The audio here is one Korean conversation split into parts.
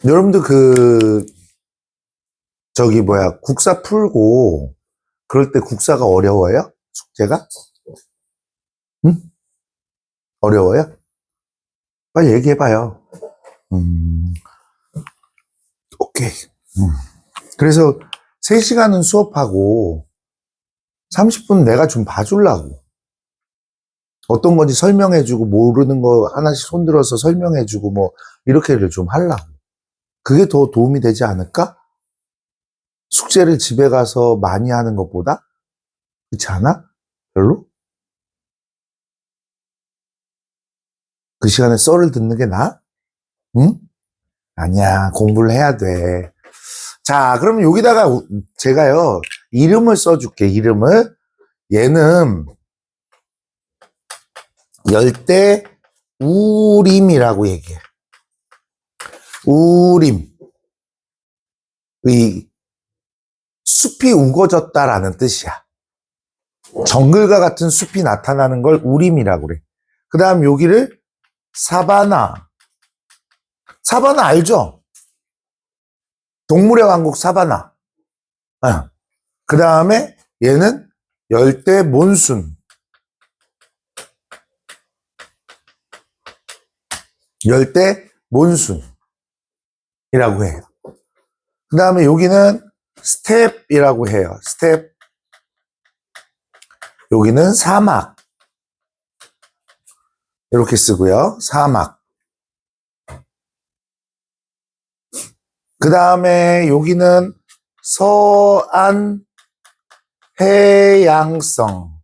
여러분들 국사 풀고 그럴 때 국사가 어려워요? 숙제가? 응? 어려워요? 빨리 얘기해봐요. 오케이. 그래서 3시간은 수업하고 30분 내가 좀 봐주려고. 어떤 건지 설명해주고 모르는 거 하나씩 손들어서 설명해주고 뭐 이렇게를 좀 하려고. 그게 더 도움이 되지 않을까? 숙제를 집에 가서 많이 하는 것보다? 그렇지 않아? 별로? 그 시간에 썰을 듣는 게 나아? 응? 아니야, 공부를 해야 돼. 자, 그럼 여기다가 제가요, 이름을 써줄게, 이름을. 얘는 열대 우림이라고 얘기해. 우림. 이 숲이 우거졌다라는 뜻이야. 정글과 같은 숲이 나타나는 걸 우림이라고 그래. 그 다음 여기를 사바나. 사바나 알죠? 동물의 왕국 사바나. 그 다음에 얘는 열대 몬순. 열대 몬순이라고 해요. 그 다음에 여기는 스텝이라고 해요. 스텝. 여기는 사막. 이렇게 쓰고요. 사막. 그 다음에 여기는 서안 해양성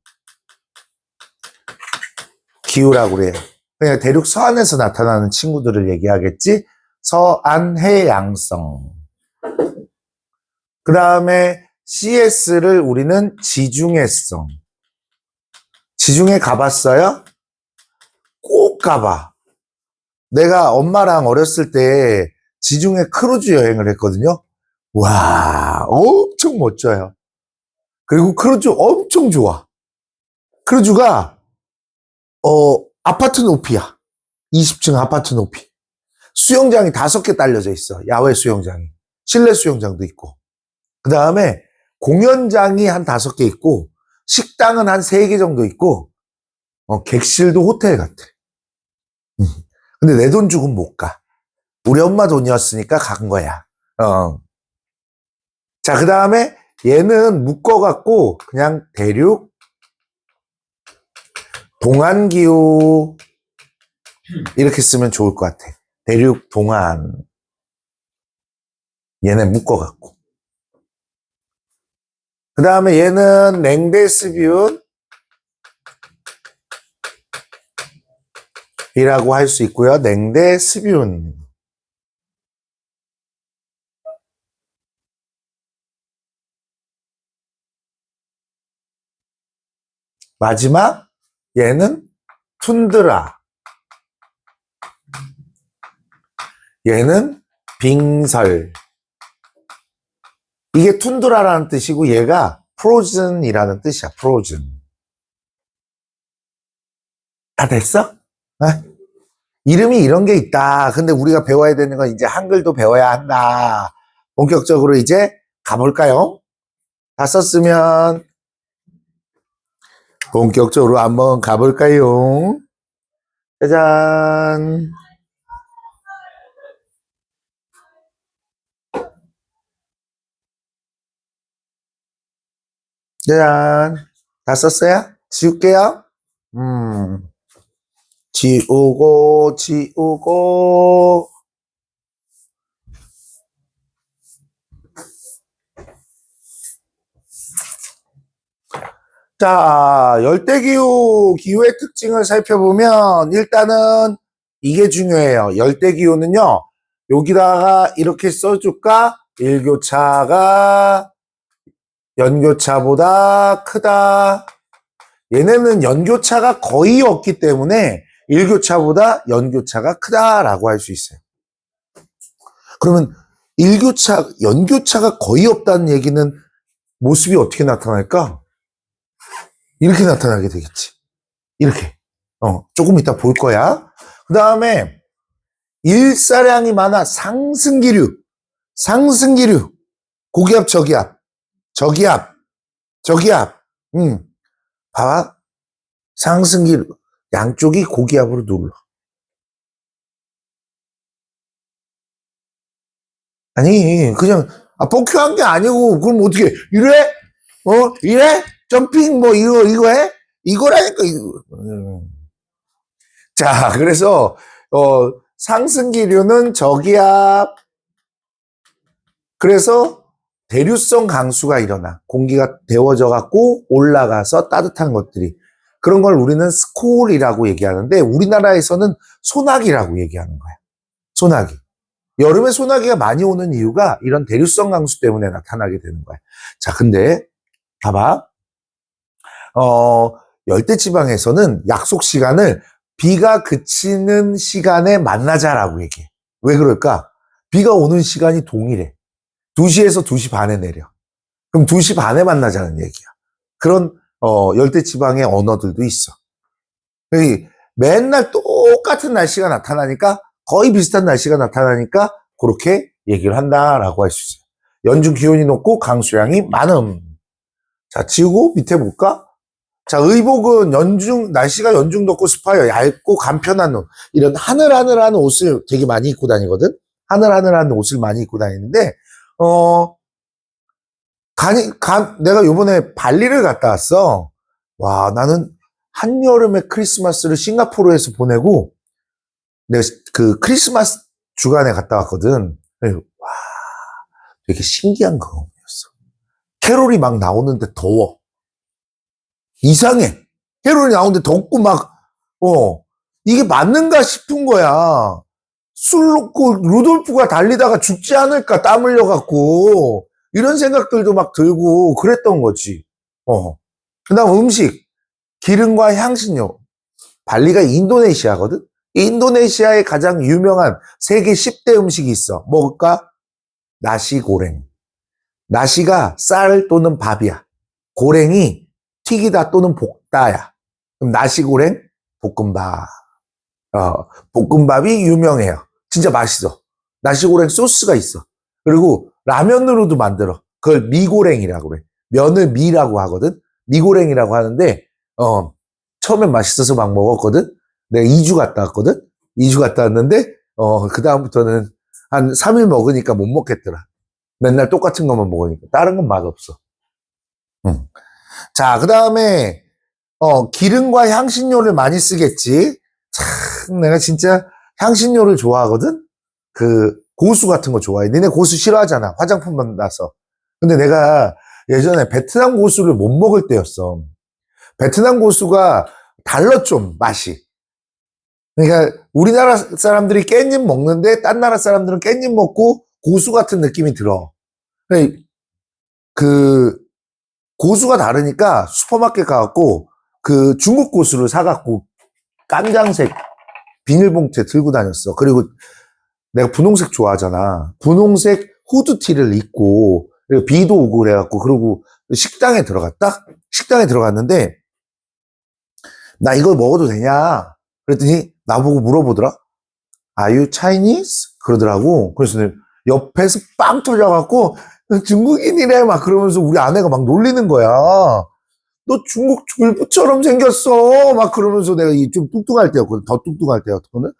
기후라고 그래요. 그냥 대륙 서안에서 나타나는 친구들을 얘기하겠지. 서안 해양성. 그 다음에 CS를 우리는 지중해성. 지중해 가봤어요? 꼭 가봐. 내가 엄마랑 어렸을 때 지중해 크루즈 여행을 했거든요. 와, 엄청 멋져요. 그리고 크루즈 엄청 좋아. 크루즈가 아파트 높이야. 20층 아파트 높이. 수영장이 5개 딸려져 있어. 야외 수영장이. 실내 수영장도 있고. 그 다음에 공연장이 한 5개 있고, 식당은 한 3개 정도 있고, 객실도 호텔 같아. 근데 내 돈 주고는 못 가. 우리 엄마 돈이었으니까 간 거야. 자, 그 다음에 얘는 묶어갖고 그냥 대륙 동안기후 이렇게 쓰면 좋을 것 같아. 대륙 동안. 얘네 묶어갖고. 그 다음에 얘는 냉대스뷴 이라고 할 수 있고요. 냉대스뷴. 마지막 얘는 툰드라. 얘는 빙설. 이게 툰드라라는 뜻이고 얘가 프로즌이라는 뜻이야. 프로즌. 다 됐어? 이름이 이런 게 있다. 근데 우리가 배워야 되는 건 이제 한글도 배워야 한다. 본격적으로 이제 가볼까요? 다 썼으면 본격적으로 한번 가볼까요? 짜잔. 짜잔. 다 썼어요? 지울게요. 지우고. 자, 기후의 특징을 살펴보면 일단은 이게 중요해요. 열대기후는요. 여기다가 이렇게 써줄까? 일교차가 연교차보다 크다. 얘네는 연교차가 거의 없기 때문에 일교차보다 연교차가 크다라고 할 수 있어요. 그러면 연교차가 거의 없다는 얘기는 모습이 어떻게 나타날까? 이렇게 나타나게 되겠지. 이렇게. 조금 이따 볼 거야. 그 다음에 일사량이 많아 상승기류, 상승기류, 고기압, 저기압, 저기압, 저기압. 봐봐. 상승기류. 양쪽이 고기압으로 눌러. 아니, 그냥, 복귀한 게 아니고, 그럼 어떻게, 이래? 이래? 점핑, 뭐, 이거 해? 이거라니까, 이거. 자, 그래서, 상승기류는 저기압, 그래서 대류성 강수가 일어나. 공기가 데워져 갖고 올라가서 따뜻한 것들이. 그런 걸 우리는 스콜이라고 얘기하는데, 우리나라에서는 소나기라고 얘기하는 거야. 소나기. 여름에 소나기가 많이 오는 이유가 이런 대류성 강수 때문에 나타나게 되는 거야. 자, 근데 봐봐. 열대지방에서는 약속 시간을 비가 그치는 시간에 만나자라고 얘기해. 왜 그럴까? 비가 오는 시간이 동일해. 2시에서 2시 반에 내려. 그럼 2시 반에 만나자는 얘기야. 그런 열대지방의 언어들도 있어. 맨날 똑같은 날씨가 나타나니까 거의 비슷한 날씨가 나타나니까 그렇게 얘기를 한다라고 할 수 있어요. 연중 기온이 높고 강수량이 많음. 자, 지우고 밑에 볼까? 자, 의복은 날씨가 연중 덥고 습하여 얇고 간편한 옷. 이런 하늘하늘한 옷을 되게 많이 입고 다니거든? 하늘하늘한 옷을 많이 입고 다니는데, 내가 요번에 발리를 갔다 왔어. 와, 나는 한여름에 크리스마스를 싱가포르에서 보내고, 내가 그 크리스마스 주간에 갔다 왔거든. 와, 되게 신기한 경험이었어. 캐롤이 막 나오는데 더워. 이상해. 캐롤이 나오는데 덥고 막, 이게 맞는가 싶은 거야. 술 놓고 루돌프가 달리다가 죽지 않을까 땀 흘려갖고. 이런 생각들도 막 들고 그랬던 거지. 그 다음 음식. 기름과 향신료. 발리가 인도네시아거든? 인도네시아의 가장 유명한 세계 10대 음식이 있어. 먹을까? 나시고랭. 나시가 쌀 또는 밥이야. 고랭이 튀기다 또는 볶다야. 그럼 나시고랭, 볶음밥. 볶음밥이 유명해요. 진짜 맛있어. 나시고랭 소스가 있어. 그리고 라면으로도 만들어. 그걸 미고랭이라고 그래. 면을 미라고 하거든. 미고랭이라고 하는데 처음엔 맛있어서 막 먹었거든. 내가 2주 갔다 왔거든. 2주 갔다 왔는데 그 다음부터는 한 3일 먹으니까 못 먹겠더라. 맨날 똑같은 것만 먹으니까. 다른 건 맛없어. 자, 그 다음에 기름과 향신료를 많이 쓰겠지. 참 내가 진짜 향신료를 좋아하거든. 그 고수 같은 거 좋아해. 니네 고수 싫어하잖아. 화장품만 나서. 근데 내가 예전에 베트남 고수를 못 먹을 때였어. 베트남 고수가 달라 좀 맛이. 그러니까 우리나라 사람들이 깻잎 먹는데 딴 나라 사람들은 깻잎 먹고 고수 같은 느낌이 들어. 그 고수가 다르니까 슈퍼마켓 가갖고 그 중국 고수를 사갖고 깜장색 비닐봉투에 들고 다녔어. 그리고 내가 분홍색 좋아하잖아. 분홍색 후드티를 입고 비도 오고 그래갖고 그리고 식당에 들어갔다? 식당에 들어갔는데 나 이걸 먹어도 되냐? 그랬더니 나보고 물어보더라. Are you Chinese? 그러더라고. 그래서 옆에서 빵 터져갖고 중국인이래 막 그러면서 우리 아내가 막 놀리는 거야. 너 중국 졸부처럼 생겼어. 막 그러면서 내가 좀 뚱뚱할 때였거든. 더 뚱뚱할 때였거든.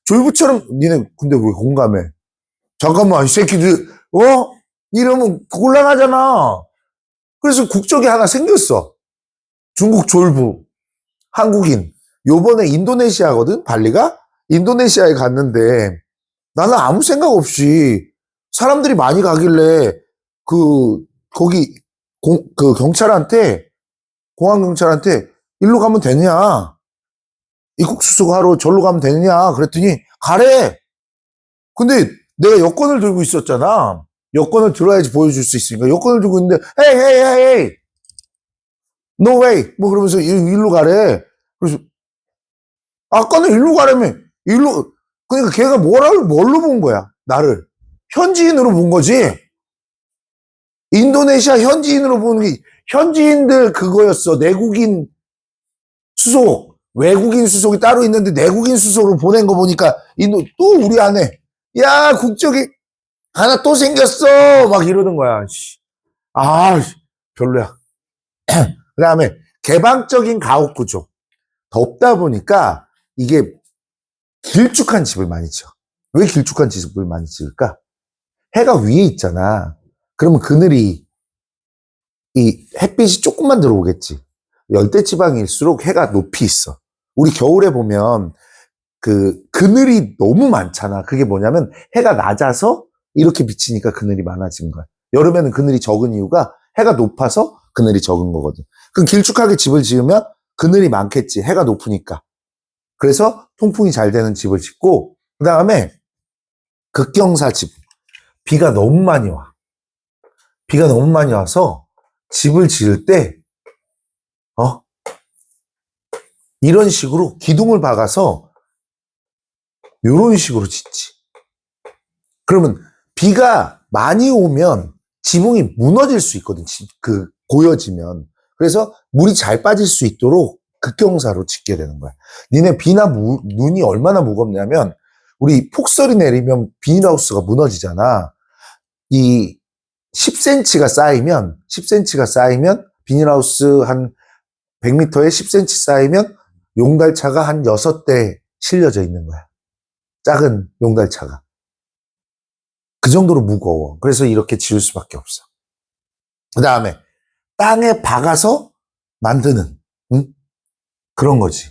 졸부처럼 니네 근데 왜 공감해? 잠깐만 이 새끼들 이러면 곤란하잖아. 그래서 국적이 하나 생겼어. 중국 졸부. 한국인. 요번에 인도네시아거든, 발리가? 인도네시아에 갔는데, 나는 아무 생각 없이, 사람들이 많이 가길래, 거기, 경찰한테, 공항 경찰한테, 일로 가면 되냐? 입국 수속하러 절로 가면 되느냐? 그랬더니, 가래! 근데 내가 여권을 들고 있었잖아. 여권을 들어야지 보여줄 수 있으니까. 여권을 들고 있는데, 헤이, 헤이, 헤이, 헤이! No way! 뭐 그러면서 일로 가래. 그래서 아까는 일로 가라며. 그러니까 걔가 뭘로 본 거야? 나를. 현지인으로 본 거지. 인도네시아 현지인으로 보는 게, 현지인들 그거였어. 내국인 수속. 외국인 수속이 따로 있는데 내국인 수속으로 보낸 거 보니까 또 우리 안에 야 국적이 하나 또 생겼어 막 이러는 거야. 아 별로야. 그 다음에 개방적인 가옥 구조. 덥다 보니까 이게 길쭉한 집을 많이 지어. 왜 길쭉한 집을 많이 지을까? 해가 위에 있잖아. 그러면 그늘이 이 햇빛이 조금만 들어오겠지. 열대지방일수록 해가 높이 있어. 우리 겨울에 보면 그 그늘이 너무 많잖아. 그게 뭐냐면 해가 낮아서 이렇게 비치니까 그늘이 많아진 거야. 여름에는 그늘이 적은 이유가 해가 높아서 그늘이 적은 거거든. 그럼 길쭉하게 집을 지으면 그늘이 많겠지. 해가 높으니까. 그래서 통풍이 잘 되는 집을 짓고, 그 다음에 극경사 집. 비가 너무 많이 와. 비가 너무 많이 와서 집을 지을 때, 이런 식으로 기둥을 박아서 이런 식으로 짓지. 그러면 비가 많이 오면 지붕이 무너질 수 있거든. 고여지면. 그래서 물이 잘 빠질 수 있도록 극경사로 짓게 되는 거야. 니네 비나 눈이 얼마나 무겁냐면 우리 폭설이 내리면 비닐하우스가 무너지잖아. 이 10cm가 쌓이면 비닐하우스 한 100m에 10cm 쌓이면 용달차가 한 6대 실려져 있는 거야. 작은 용달차가. 그 정도로 무거워. 그래서 이렇게 지을 수밖에 없어. 그 다음에 땅에 박아서 만드는 그런 거지.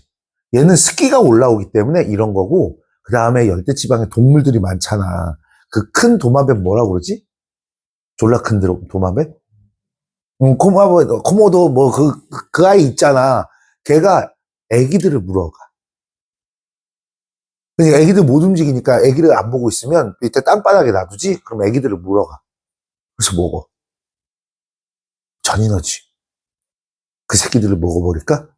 얘는 습기가 올라오기 때문에 이런 거고, 그 다음에 열대지방에 동물들이 많잖아. 그 큰 도마뱀 뭐라고 그러지? 졸라 큰 도마뱀? 코모도 뭐 그 아이 있잖아. 걔가 애기들을 물어가. 그러니까 애기들 못 움직이니까 애기를 안 보고 있으면 밑에 땅바닥에 놔두지? 그럼 애기들을 물어가. 그래서 먹어. 잔인하지. 그 새끼들을 먹어버릴까?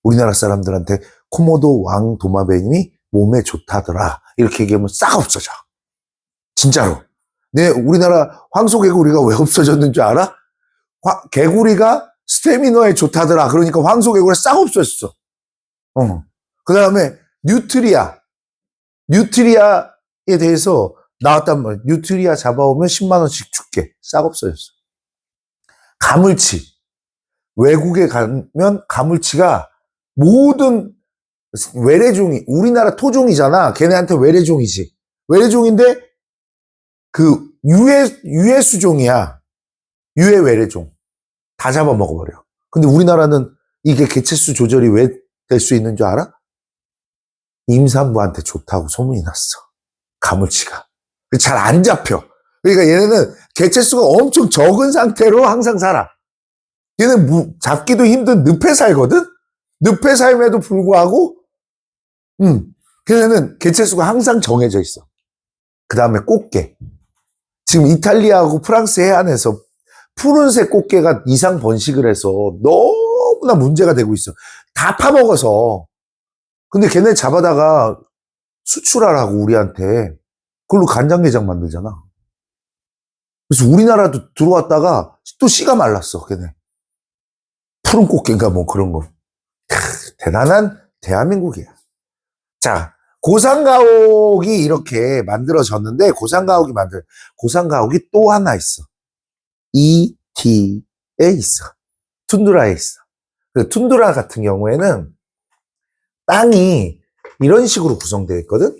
우리나라 사람들한테 코모도 왕 도마뱀이 몸에 좋다더라. 이렇게 얘기하면 싹 없어져. 진짜로. 우리나라 황소개구리가 왜 없어졌는 줄 알아? 개구리가 스태미너에 좋다더라. 그러니까 황소개구리가 싹 없어졌어. 그 다음에 뉴트리아에 대해서 나왔단 말이야. 뉴트리아 잡아오면 10만 원씩 줄게. 싹 없어졌어. 가물치. 외국에 가면 가물치가 모든 외래종이, 우리나라 토종이잖아. 걔네한테 외래종이지. 외래종인데 그 유해수종이야. 유해 외래종. 다 잡아먹어버려. 근데 우리나라는 이게 개체수 조절이 왜 될 수 있는 줄 알아? 임산부한테 좋다고 소문이 났어. 가물치가. 잘 안 잡혀. 그러니까 얘네는 개체수가 엄청 적은 상태로 항상 살아. 얘는 잡기도 힘든 늪에 살거든? 늪에 삶에도 불구하고, 걔네는 개체수가 항상 정해져 있어. 그 다음에 꽃게. 지금 이탈리아하고 프랑스 해안에서 푸른색 꽃게가 이상 번식을 해서 너무나 문제가 되고 있어. 다 파먹어서. 근데 걔네 잡아다가 수출하라고 우리한테. 그걸로 간장게장 만들잖아. 그래서 우리나라도 들어왔다가 또 씨가 말랐어, 걔네. 푸른 꽃게인가 뭐 그런 거. 대단한 대한민국이야. 자, 고산가옥이 이렇게 만들어졌는데 고산가옥이 또 하나 있어. ET에 있어. 툰드라에 있어. 그 툰드라 같은 경우에는 땅이 이런 식으로 구성되어 있거든.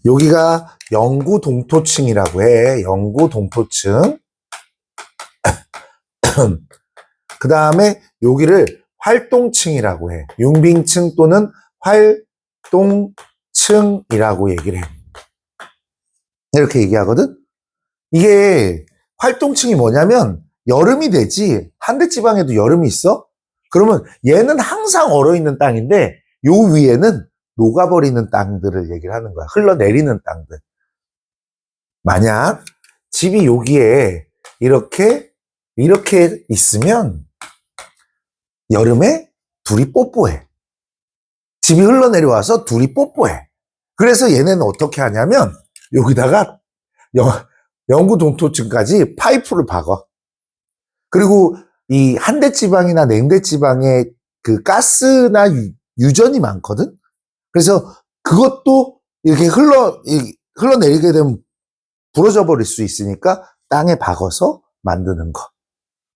여기가 영구 동토층이라고 해. 영구 동토층. 그 다음에 여기를 활동층이라고 해. 융빙층 또는 활동층이라고 얘기를 해. 이렇게 얘기하거든. 이게 활동층이 뭐냐면 여름이 되지. 한대지방에도 여름이 있어? 그러면 얘는 항상 얼어있는 땅인데 요 위에는 녹아버리는 땅들을 얘기를 하는 거야. 흘러내리는 땅들. 만약 집이 여기에 이렇게 있으면 여름에 둘이 뽀뽀해. 집이 흘러내려와서 둘이 뽀뽀해. 그래서 얘네는 어떻게 하냐면 여기다가 영구 동토층까지 파이프를 박아. 그리고 이 한대지방이나 냉대지방의 그 가스나 유전이 많거든? 그래서 그것도 이렇게 흘러내리게 되면 부러져 버릴 수 있으니까 땅에 박아서 만드는 거.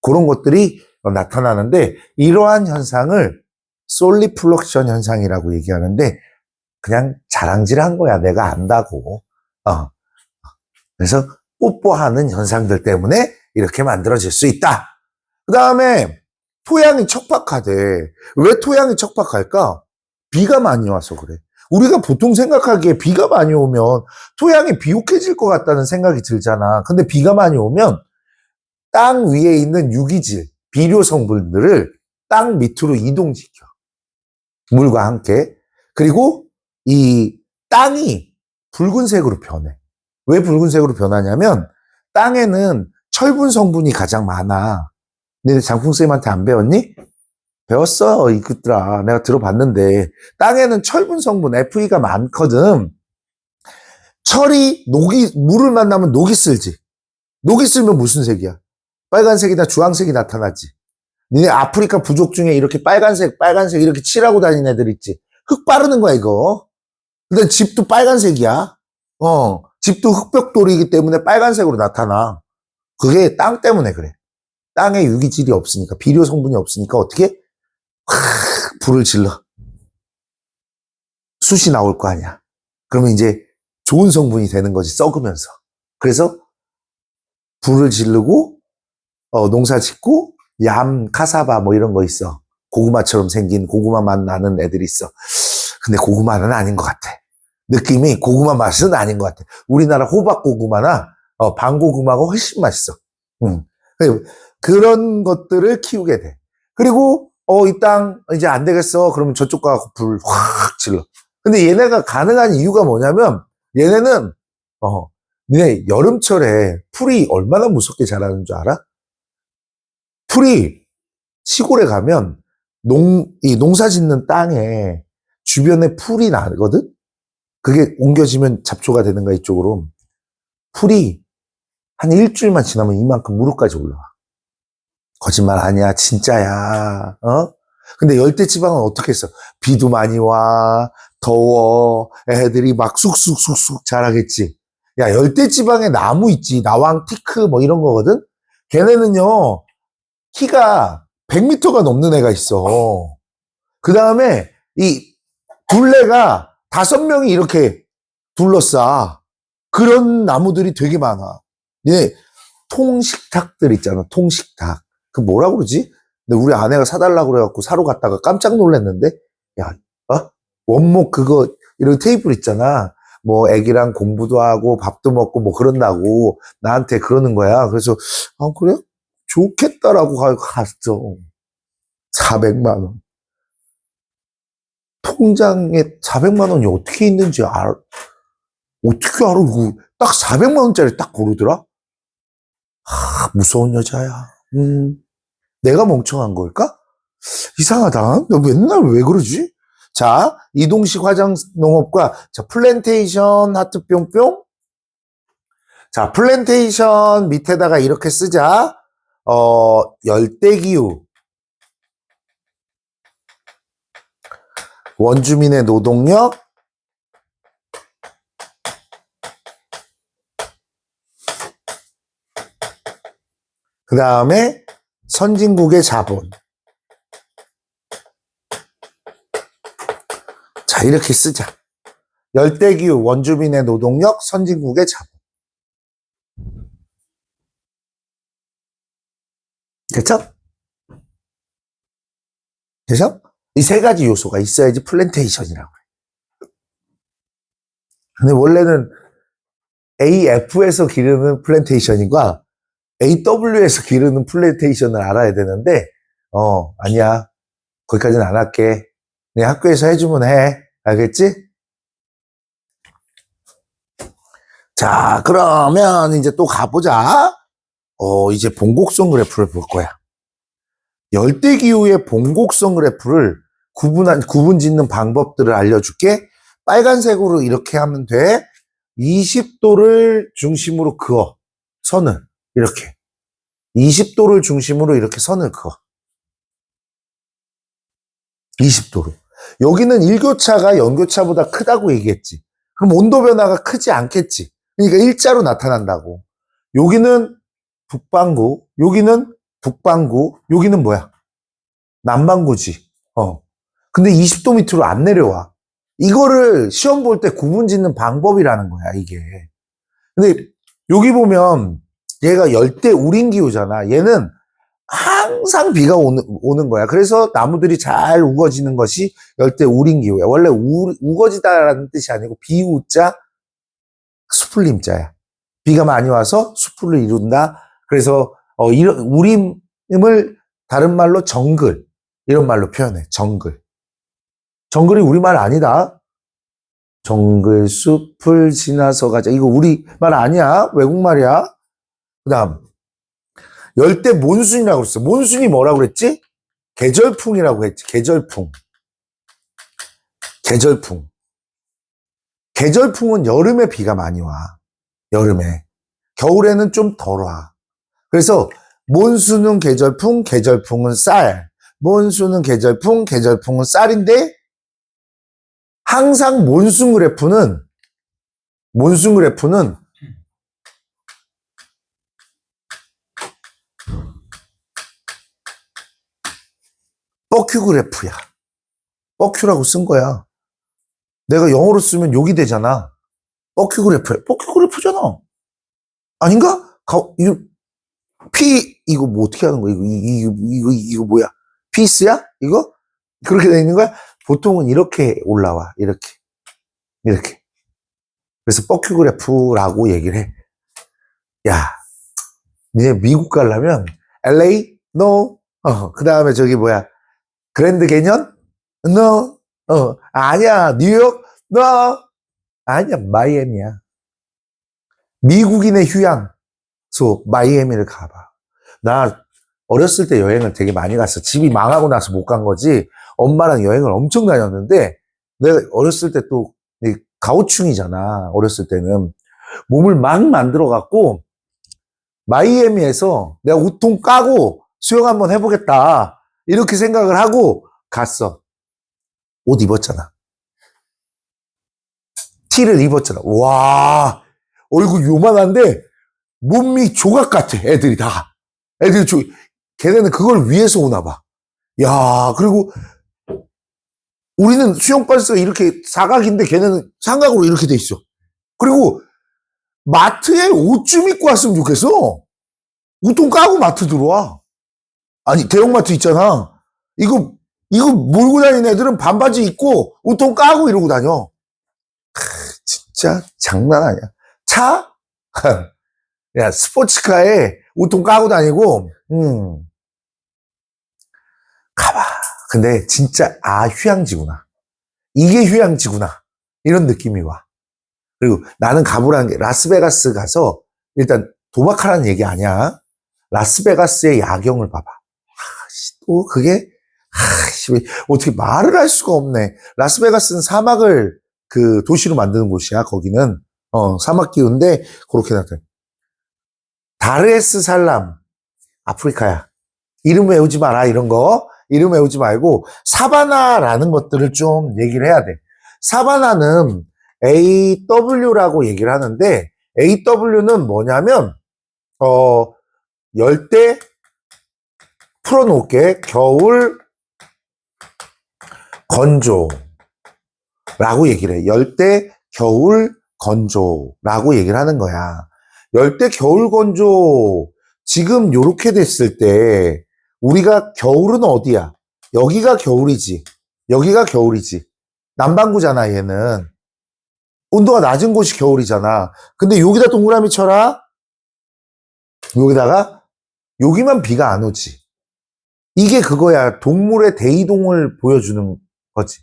그런 것들이 나타나는데 이러한 현상을 솔리플럭션 현상이라고 얘기하는데 그냥 자랑질한 거야. 내가 안다고. 그래서 뽀뽀하는 현상들 때문에 이렇게 만들어질 수 있다. 그 다음에 토양이 척박하대. 왜 토양이 척박할까? 비가 많이 와서 그래. 우리가 보통 생각하기에 비가 많이 오면 토양이 비옥해질 것 같다는 생각이 들잖아. 근데 비가 많이 오면 땅 위에 있는 유기질, 비료 성분들을 땅 밑으로 이동시켜. 물과 함께. 그리고 이 땅이 붉은색으로 변해. 왜 붉은색으로 변하냐면 땅에는 철분 성분이 가장 많아. 너네 장풍쌤한테 안 배웠니? 배웠어, 이것들아. 내가 들어봤는데 땅에는 철분 성분 Fe가 많거든. 철이 물을 만나면 녹이 쓸지. 녹이 쓸면 무슨 색이야? 빨간색이나 주황색이 나타나지. 니네 아프리카 부족 중에 이렇게 빨간색 이렇게 칠하고 다니는 애들 있지. 흙 바르는 거야, 이거. 근데 집도 빨간색이야. 집도 흑벽돌이기 때문에 빨간색으로 나타나. 그게 땅 때문에 그래. 땅에 유기질이 없으니까, 비료 성분이 없으니까 어떻게? 불을 질러. 숯이 나올 거 아니야. 그러면 이제 좋은 성분이 되는 거지, 썩으면서. 그래서 불을 지르고, 농사 짓고, 카사바 뭐 이런 거 있어. 고구마처럼 생긴 고구마 맛 나는 애들이 있어. 근데 고구마는 아닌 것 같아. 느낌이 고구마 맛은 아닌 것 같아. 우리나라 호박 고구마나 방고구마가 훨씬 맛있어. 그런 것들을 키우게 돼. 그리고 이 땅 이제 안 되겠어. 그러면 저쪽 가서 불 확 질러. 근데 얘네가 가능한 이유가 뭐냐면 얘네는 니네 여름철에 풀이 얼마나 무섭게 자라는 줄 알아? 풀이 시골에 가면 이 농사 짓는 땅에 주변에 풀이 나거든? 그게 옮겨지면 잡초가 되는 거야, 이쪽으로. 풀이 한 일주일만 지나면 이만큼 무릎까지 올라와. 거짓말 아니야, 진짜야. 근데 열대지방은 어떻게 했어? 비도 많이 와, 더워, 애들이 막 쑥쑥쑥쑥 자라겠지. 야, 열대지방에 나무 있지. 나왕, 티크 뭐 이런 거거든? 걔네는요, 키가 100m가 넘는 애가 있어. 그 다음에 이 둘레가 5명이 이렇게 둘러싸. 그런 나무들이 되게 많아. 얘 통식탁들 있잖아. 통식탁. 그 뭐라 그러지? 근데 우리 아내가 사달라고 그래갖고 사러 갔다가 깜짝 놀랐는데, 야, 원목 그거 이런 테이블 있잖아. 뭐 애기랑 공부도 하고 밥도 먹고 뭐 그런다고 나한테 그러는 거야. 그래서 그래? 좋겠다라고 갔어. 400만 원. 통장에 400만 원이 어떻게 있는지 어떻게 알아? 딱 400만 원짜리 딱 고르더라? 무서운 여자야. 내가 멍청한 걸까? 이상하다. 너 맨날 왜 그러지? 자, 이동식 화장 농업과, 자, 플랜테이션 하트 뿅뿅. 자, 플랜테이션 밑에다가 이렇게 쓰자. 열대기후. 원주민의 노동력. 그 다음에 선진국의 자본. 자, 이렇게 쓰자. 열대기후, 원주민의 노동력, 선진국의 자본. 됐죠? 그래서 이 세 가지 요소가 있어야지 플랜테이션이라고 해. 근데 원래는 AF에서 기르는 플랜테이션과 AW에서 기르는 플랜테이션을 알아야 되는데, 아니야. 거기까지는 안 할게. 내 학교에서 해주면 해. 알겠지? 자, 그러면 이제 또 가보자. 이제 봉곡성 그래프를 볼 거야. 열대기후의 봉곡성 그래프를 구분 짓는 방법들을 알려줄게. 빨간색으로 이렇게 하면 돼. 20도를 중심으로 그어. 선을. 이렇게. 20도를 중심으로 이렇게 선을 그어. 20도로. 여기는 일교차가 연교차보다 크다고 얘기했지. 그럼 온도 변화가 크지 않겠지. 그러니까 일자로 나타난다고. 여기는 북반구, 여기는 북반구, 여기는 뭐야? 남반구지. 근데 20도 밑으로 안 내려와. 이거를 시험 볼 때 구분 짓는 방법이라는 거야, 이게. 근데 여기 보면 얘가 열대 우림 기후잖아. 얘는 항상 비가 오는 거야. 그래서 나무들이 잘 우거지는 것이 열대 우림 기후야. 원래 우거지다라는 뜻이 아니고 비우자 수풀림자야. 비가 많이 와서 수풀을 이룬다. 그래서 이런 우림을 다른 말로 정글 이런 말로 표현해. 정글. 정글이 우리말 아니다. 정글 숲을 지나서 가자. 이거 우리말 아니야. 외국말이야. 그다음 열대 몬순이라고 했어. 몬순이 뭐라고 그랬지? 계절풍이라고 했지. 계절풍. 계절풍. 계절풍은 여름에 비가 많이 와. 여름에. 겨울에는 좀 덜 와. 그래서 몬순은 계절풍, 계절풍은 쌀. 몬순은 계절풍, 계절풍은 쌀인데 항상 몬순 그래프는 뻐큐 그래프야. 뻐큐라고 쓴 거야. 내가 영어로 쓰면 욕이 되잖아. 뻐큐 그래프야. 뻐큐 그래프잖아. 아닌가? 이거 뭐 어떻게 하는 거야? 이거 뭐야? 피스야? 이거? 그렇게 돼 있는 거야? 보통은 이렇게 올라와. 이렇게. 그래서 뻐큐 그래프라고 얘기를 해. 야, 니네 미국 가려면 LA? No. 그 다음에 저기 뭐야? 그랜드 개년? No. 아니야. 뉴욕? No. 아니야. 마이애미야. 미국인의 휴양소 마이애미를 가봐. 나 어렸을 때 여행을 되게 많이 갔어. 집이 망하고 나서 못 간 거지. 엄마랑 여행을 엄청 다녔는데 내가 어렸을 때 또 가오충이잖아. 어렸을 때는 몸을 막 만들어 갖고 마이애미에서 내가 우통 까고 수영 한번 해보겠다. 이렇게 생각을 하고 갔어. 옷 입었잖아. 티를 입었잖아. 와, 얼굴 요만한데 몸이 조각 같아. 애들이 다. 걔네는 그걸 위해서 오나 봐. 야, 그리고 우리는 수영 바지가 이렇게 사각인데 걔네는 삼각으로 이렇게 돼 있어. 그리고 마트에 옷 좀 입고 왔으면 좋겠어. 우통 까고 마트 들어와. 아니, 대형마트 있잖아. 이거 몰고 다니는 애들은 반바지 입고 우통 까고 이러고 다녀. 진짜 장난 아니야. 차? 야, 스포츠카에 우통 까고 다니고, 가봐. 근데 진짜, 휴양지구나. 이게 휴양지구나. 이런 느낌이 와. 그리고 나는 가보라는 게, 라스베가스 가서, 일단 도박하라는 얘기 아니야. 라스베가스의 야경을 봐봐. 또 그게, 어떻게 말을 할 수가 없네. 라스베가스는 사막을 그 도시로 만드는 곳이야, 거기는. 사막 기후인데, 그렇게 나타나. 다르에스살람, 아프리카야. 이름 외우지 마라, 이런 거. 이름 외우지 말고, 사바나라는 것들을 좀 얘기를 해야 돼. 사바나는 AW라고 얘기를 하는데, AW는 뭐냐면, 열대, 풀어놓을게, 겨울, 건조라고 얘기를 해. 열대, 겨울, 건조라고 얘기를 하는 거야. 열대, 겨울, 건조, 지금 요렇게 됐을 때, 우리가 겨울은 어디야? 여기가 겨울이지. 여기가 겨울이지. 남반구잖아, 얘는. 온도가 낮은 곳이 겨울이잖아. 근데 여기다 동그라미 쳐라. 여기다가 여기만 비가 안 오지. 이게 그거야. 동물의 대이동을 보여주는 거지.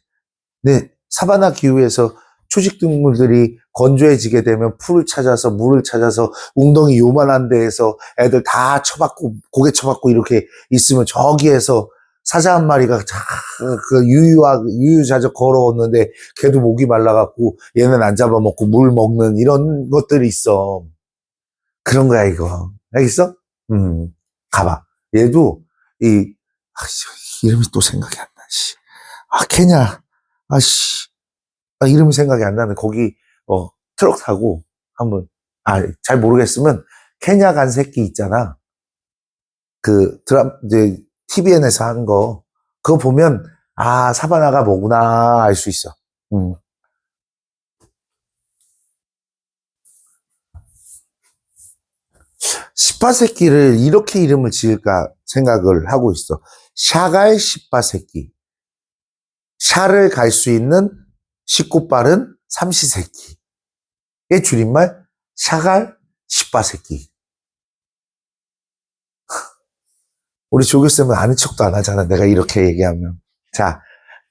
근데 사바나 기후에서 초식동물들이 건조해지게 되면 풀을 찾아서 물을 찾아서 웅덩이 요만한 데에서 애들 다 쳐박고 고개 쳐박고 이렇게 있으면 저기에서 사자 한 마리가 그 유유자적 걸어오는데 걔도 목이 말라갖고 얘는 안 잡아먹고 물 먹는 이런 것들이 있어. 그런 거야 이거. 알겠어? 가봐. 얘도 이름이 또 생각이 안 나. 케냐. 아씨. 이름이 생각이 안 나는데, 거기, 트럭 타고, 한번, 잘 모르겠으면, 케냐 간 새끼 있잖아. 이제, TVN에서 한 거. 그거 보면, 사바나가 뭐구나, 알 수 있어. 시파새끼를 이렇게 이름을 지을까 생각을 하고 있어. 샤갈 시파새끼. 샤를 갈 수 있는 쉽고 빠른 삼시세끼의 줄임말 샤갈 시파새끼. 우리 조교쌤은 아는 척도 안 하잖아. 내가 이렇게 얘기하면. 자,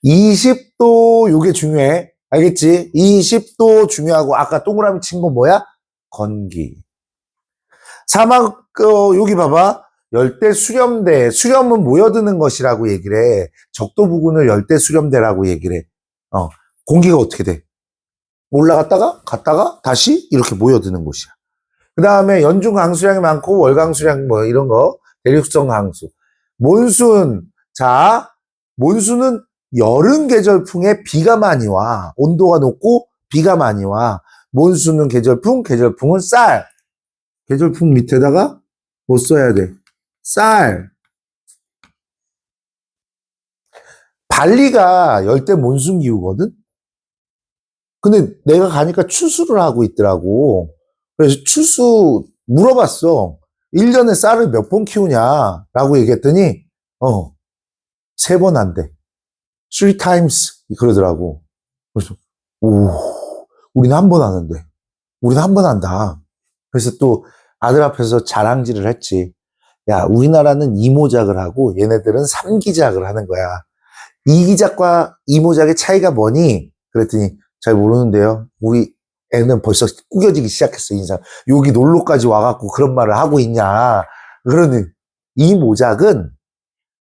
20도 요게 중요해. 알겠지? 20도 중요하고 아까 동그라미 친 거 뭐야? 건기. 사막, 여기 봐봐. 열대 수렴대. 수렴은 모여드는 것이라고 얘기를 해. 적도 부근을 열대 수렴대라고 얘기를 해. 공기가 어떻게 돼? 올라갔다가 갔다가 다시 이렇게 모여드는 곳이야. 그 다음에 연중 강수량이 많고 월 강수량 뭐 이런 거. 대륙성 강수. 몬순. 자, 몬순은 여름 계절풍에 비가 많이 와. 온도가 높고 비가 많이 와. 몬순은 계절풍, 계절풍은 쌀. 계절풍 밑에다가 뭐 써야 돼? 쌀. 발리가 열대 몬순 기후거든? 근데 내가 가니까 추수를 하고 있더라고. 그래서 추수 물어봤어. 1년에 쌀을 몇 번 키우냐라고 얘기했더니 3번 한대. 3 times 그러더라고. 그래서 우리는 한 번 하는데. 우리는 한 번 한다. 그래서 또 아들 앞에서 자랑질을 했지. 야, 우리나라는 이모작을 하고 얘네들은 3기작을 하는 거야. 2기작과 이모작의 차이가 뭐니? 그랬더니 잘 모르는데요. 우리 애는 벌써 꾸겨지기 시작했어, 인상. 여기 놀러까지 와갖고 그런 말을 하고 있냐. 그러니 이모작은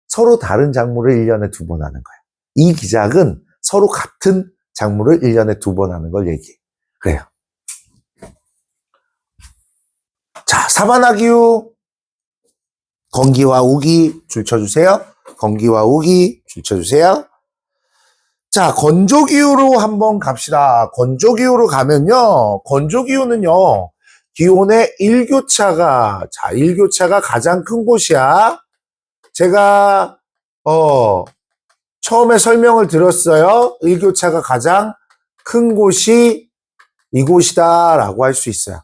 서로 다른 작물을 1년에 2번 하는 거야. 이 기작은 서로 같은 작물을 1년에 2번 하는 걸 얘기해. 그래요. 자, 사바나 기후. 건기와 우기 줄 쳐주세요. 건기와 우기 줄 쳐주세요. 자, 건조기후로 한번 갑시다. 건조기후로 가면요. 건조기후는요. 기온의 일교차가 가장 큰 곳이야. 제가 처음에 설명을 드렸어요. 일교차가 가장 큰 곳이 이곳이다 라고 할 수 있어요.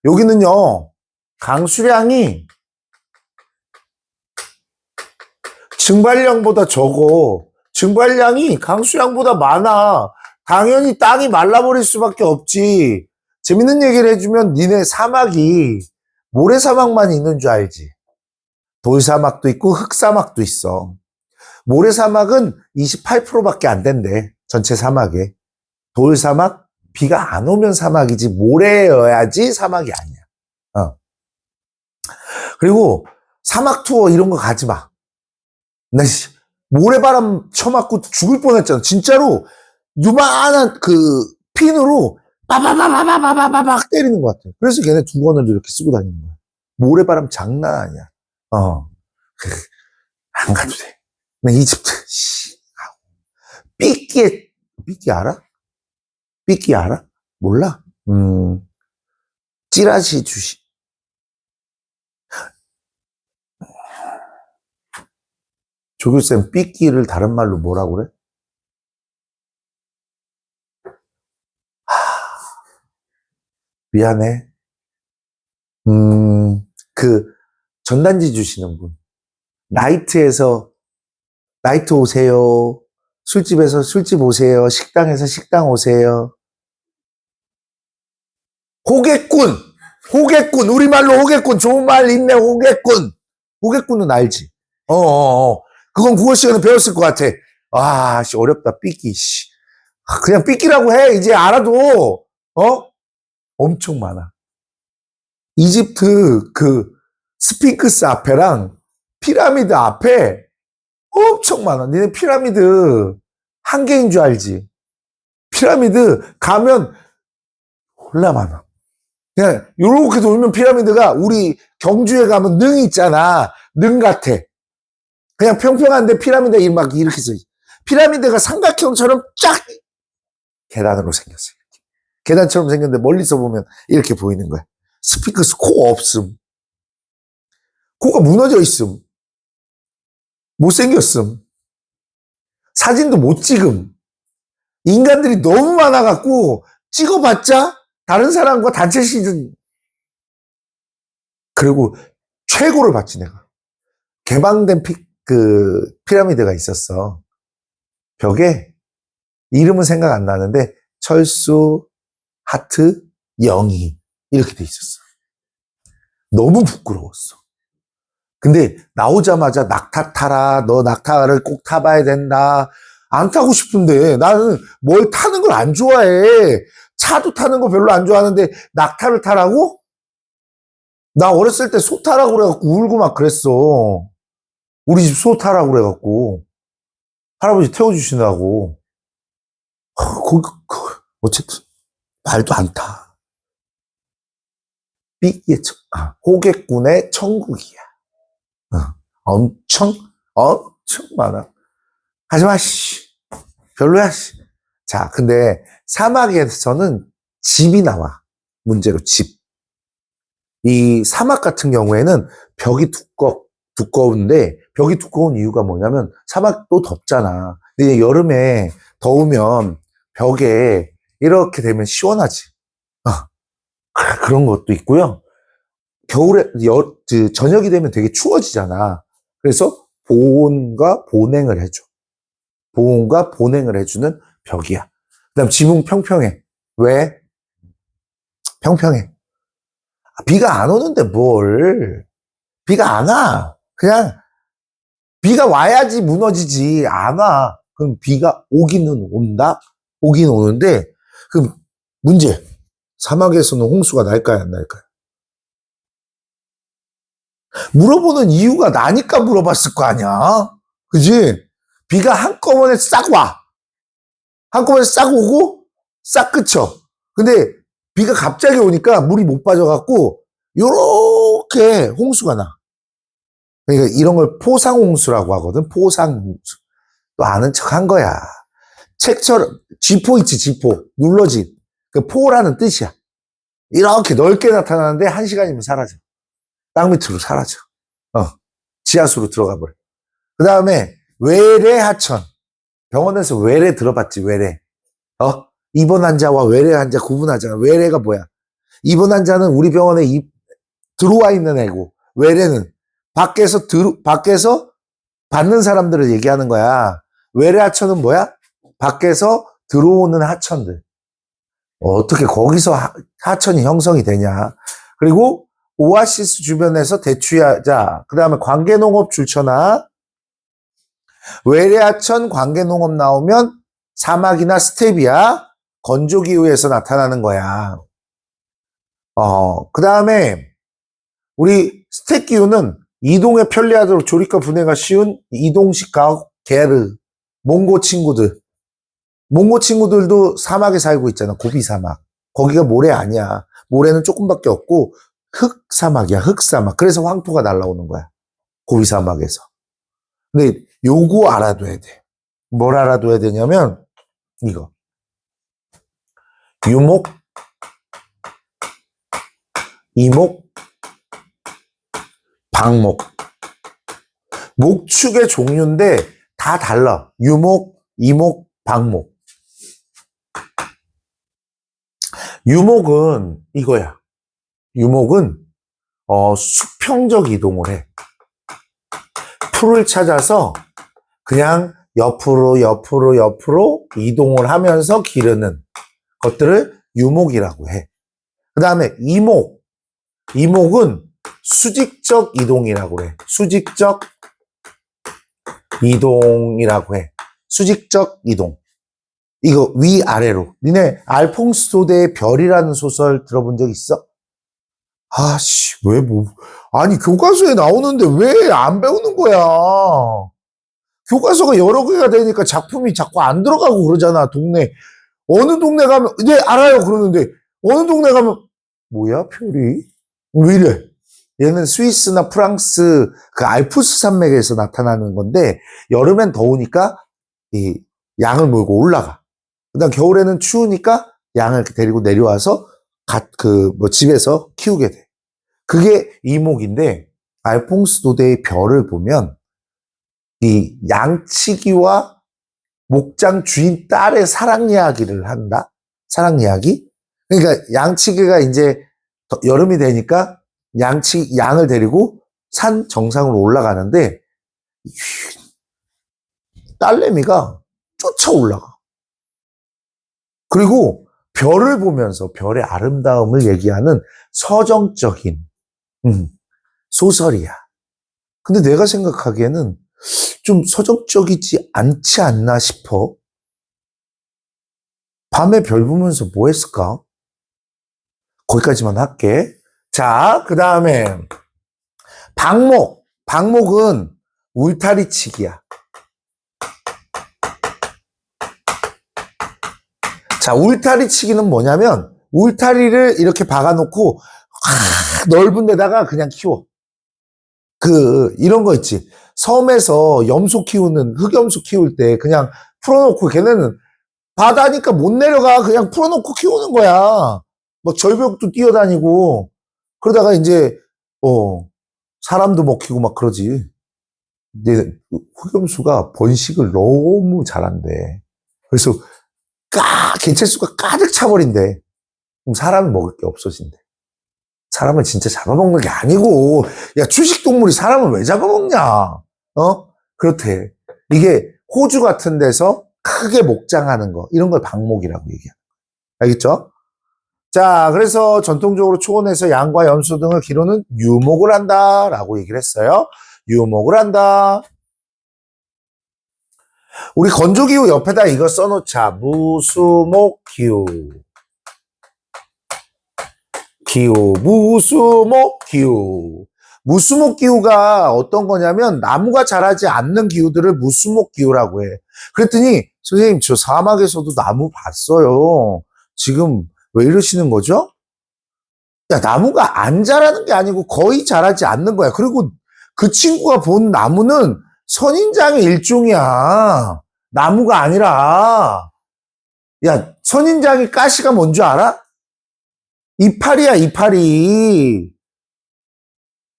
여기는요. 강수량이 증발량보다 적어. 증발량이 강수량보다 많아. 당연히 땅이 말라버릴 수밖에 없지. 재밌는 얘기를 해주면 니네 사막이 모래사막만 있는 줄 알지. 돌사막도 있고 흙사막도 있어. 모래사막은 28%밖에 안 된대. 전체 사막에. 돌사막, 비가 안 오면 사막이지 모래여야지 사막이 아니야. 그리고 사막 투어 이런 거 가지 마. 나 모래바람 쳐맞고 죽을 뻔했잖아. 진짜로 유만한 핀으로 빠바바바바바바박 때리는 것 같아. 그래서 걔네 두건을 이렇게 쓰고 다니는 거야. 모래바람 장난 아니야. 안 가도 돼. 나 이집트 삐끼 알아? 삐끼 알아? 몰라? 찌라시 주시. 조교쌤, 삐끼를 다른 말로 뭐라고 그래? 미안해. 전단지 주시는 분. 나이트에서 나이트 오세요. 술집에서 술집 오세요. 식당에서 식당 오세요. 호객꾼. 우리말로 호객꾼. 좋은 말 있네, 호객꾼. 호객꾼은 알지? 그건 국어 시간에 배웠을 것 같아. 어렵다, 삐끼, 씨. 그냥 삐끼라고 해. 이제 알아도, 엄청 많아. 이집트 스핑크스 앞에랑 피라미드 앞에 엄청 많아. 니네 피라미드 한 개인 줄 알지? 피라미드 가면 졸라 많아. 그냥 요렇게 돌면 피라미드가 우리 경주에 가면 능 있잖아. 능 같아. 그냥 평평한데 피라미드 막 이렇게 써. 피라미드가 삼각형처럼 쫙 계단으로 생겼어요. 계단처럼 생겼는데 멀리서 보면 이렇게 보이는 거야. 스핑크스 코 없음. 코가 무너져 있음. 못생겼음. 사진도 못 찍음. 인간들이 너무 많아갖고 찍어봤자 다른 사람과 단체 시즌. 그리고 최고를 봤지 내가. 개방된 피라미드가 있었어. 벽에 이름은 생각 안 나는데 철수, 하트, 영희 이렇게 돼 있었어. 너무 부끄러웠어. 근데 나오자마자 낙타 타라. 너 낙타를 꼭 타봐야 된다. 안 타고 싶은데 나는 뭘 타는 걸 안 좋아해. 차도 타는 거 별로 안 좋아하는데 낙타를 타라고? 나 어렸을 때 소 타라고 그래갖고 울고 막 그랬어. 우리 집 소 타라고 그래갖고 할아버지 태워주신다고. 어쨌든 말도 안 타. 호객군의 천국이야. 엄청 많아. 하지마, 씨. 별로야, 씨. 자, 근데 사막에서는 집이 나와. 문제로 집. 이 사막 같은 경우에는 벽이 두꺼운데, 벽이 두꺼운 이유가 뭐냐면, 사막도 덥잖아. 근데 여름에 더우면 벽에 이렇게 되면 시원하지. 그런 것도 있고요. 겨울에, 저녁이 되면 되게 추워지잖아. 그래서 보온과 보냉을 해줘. 보온과 보냉을 해주는 벽이야. 그 다음 지붕 평평해. 왜? 평평해. 비가 안 오는데 뭘. 비가 안 와. 그냥 비가 와야지 무너지지. 안 와. 그럼 비가 오기는 온다? 오긴 오는데 그럼 문제. 사막에서는 홍수가 날까요? 안 날까요? 물어보는 이유가 나니까 물어봤을 거 아니야. 그지? 비가 한꺼번에 싹 와. 한꺼번에 싹 오고 싹 그쳐. 근데 비가 갑자기 오니까 물이 못 빠져갖고 요렇게 홍수가 나. 그러니까 이런 걸 포상홍수라고 하거든. 포상홍수. 또 아는 척 한 거야. 책처럼 쥐포 있지, 쥐포. 눌러진. 그 포라는 뜻이야. 이렇게 넓게 나타나는데 1시간이면 사라져. 땅 밑으로 사라져. 지하수로 들어가 버려. 그 다음에 외래 하천. 병원에서 외래 들어봤지, 외래. 입원 환자와 외래 환자 구분하잖아. 외래가 뭐야? 입원 환자는 우리 병원에 들어와 있는 애고, 외래는 밖에서 받는 사람들을 얘기하는 거야. 외래 하천은 뭐야? 밖에서 들어오는 하천들. 어떻게 거기서 하천이 형성이 되냐. 그리고 오아시스 주변에서 대추야자, 그 다음에 관계농업 줄쳐나, 외래하천 관계농업 나오면 사막이나 스테비아, 건조기후에서 나타나는 거야. 그 다음에 우리 스택기후는 이동에 편리하도록 조립과 분해가 쉬운 이동식 가옥 게르, 몽고 친구들도 사막에 살고 있잖아. 고비 사막. 거기가 모래 아니야. 모래는 조금밖에 없고 흑사막이야. 흑사막. 그래서 황토가 날라오는 거야. 고비 사막에서. 근데 요거 알아둬야 돼. 뭘 알아둬야 되냐면 이거. 유목, 이목, 방목. 목축의 종류인데 다 달라. 유목, 이목, 방목. 유목은 이거야. 유목은 수평적 이동을 해. 풀을 찾아서 그냥 옆으로 이동을 하면서 기르는 것들을 유목이라고 해. 그 다음에 이목은 수직적 이동이라고 해. 수직적 이동이라고 해. 수직적 이동. 이거 위아래로. 니네 알퐁스 도데의 별이라는 소설 들어본 적 있어? 아씨, 아니, 교과서에 나오는데 왜 안 배우는 거야? 교과서가 여러 개가 되니까 작품이 자꾸 안 들어가고 그러잖아, 동네. 어느 동네 가면, 네, 알아요, 그러는데, 어느 동네 가면, 뭐야, 별이? 왜 이래? 얘는 스위스나 프랑스 그 알프스 산맥에서 나타나는 건데, 여름엔 더우니까 이 양을 몰고 올라가. 그다음 겨울에는 추우니까 양을 데리고 내려와서 집에서 키우게 돼. 그게 이목인데 알퐁스 도데의 별을 보면 이 양치기와 목장 주인 딸의 사랑 이야기를 한다. 사랑 이야기. 그러니까 양치기가 이제 여름이 되니까 양을 데리고 산 정상으로 올라가는데 딸내미가 쫓아 올라가. 그리고 별을 보면서 별의 아름다움을 얘기하는 서정적인 소설이야. 근데 내가 생각하기에는 좀 서정적이지 않지 않나 싶어. 밤에 별 보면서 뭐 했을까? 거기까지만 할게. 자, 그 다음에 방목. 방목은 울타리치기야. 자, 울타리치기는 뭐냐면 울타리를 이렇게 박아놓고 넓은 데다가 그냥 키워. 이런 거 있지. 섬에서 염소 키우는, 흑염소 키울 때 그냥 풀어놓고 걔네는 바다니까 못 내려가. 그냥 풀어놓고 키우는 거야. 막 절벽도 뛰어다니고. 그러다가 이제, 사람도 먹히고 막 그러지. 근데 흑염소가 번식을 너무 잘한대. 그래서 개체수가 가득 차버린대. 그럼 사람이 먹을 게 없어진대. 사람을 진짜 잡아먹는 게 아니고, 야, 주식동물이 사람을 왜 잡아먹냐? 그렇대. 이게 호주 같은 데서 크게 목장하는 거, 이런 걸 방목이라고 얘기해. 알겠죠? 자, 그래서 전통적으로 초원에서 양과 염소 등을 기르는 유목을 한다라고 얘기를 했어요. 유목을 한다. 우리 건조기후 옆에다 이거 써놓자. 무수목기후. 무수목기후. 무수목기후가 어떤 거냐면 나무가 자라지 않는 기후들을 무수목기후라고 해. 그랬더니 선생님 저 사막에서도 나무 봤어요. 지금 왜 이러시는 거죠? 야, 나무가 안 자라는 게 아니고 거의 자라지 않는 거야. 그리고 그 친구가 본 나무는 선인장의 일종이야. 나무가 아니라. 야, 선인장의 가시가 뭔 줄 알아? 이파리야, 이파리.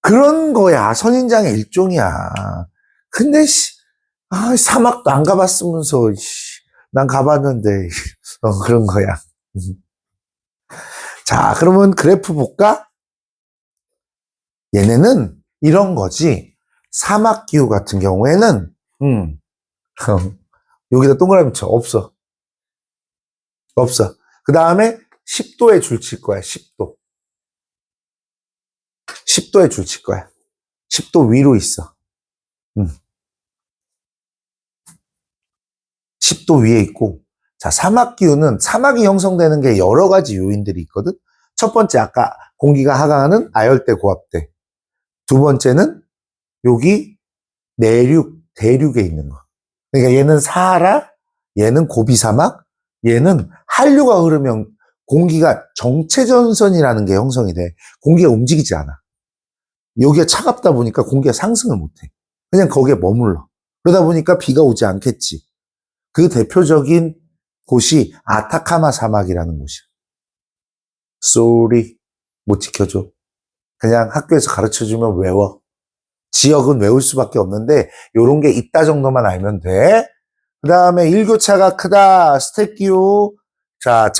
그런 거야. 선인장의 일종이야. 근데, 사막도 안 가봤으면서, 난 가봤는데, 그런 거야. 자, 그러면 그래프 볼까? 얘네는 이런 거지. 사막기후 같은 경우에는, 여기다 동그라미 쳐. 없어. 없어. 그 다음에 10도에 줄 칠 거야. 10도. 10도에 줄 칠 거야. 10도 위로 있어. 10도 위에 있고. 자, 사막기후는 사막이 형성되는 게 여러 가지 요인들이 있거든. 첫 번째, 아까 공기가 하강하는 아열대, 고압대. 두 번째는 여기 대륙에 있는 거. 그러니까 얘는 사하라, 얘는 고비사막, 얘는 한류가 흐르면 공기가 정체전선이라는 게 형성이 돼. 공기가 움직이지 않아. 여기가 차갑다 보니까 공기가 상승을 못해. 그냥 거기에 머물러. 그러다 보니까 비가 오지 않겠지. 그 대표적인 곳이 아타카마 사막이라는 곳이야. 쏘리, 못 지켜줘. 그냥 학교에서 가르쳐주면 외워. 지역은 외울 수밖에 없는데 요런 게 있다 정도만 알면 돼. 그 다음에 일교차가 크다. 스택기후. 자,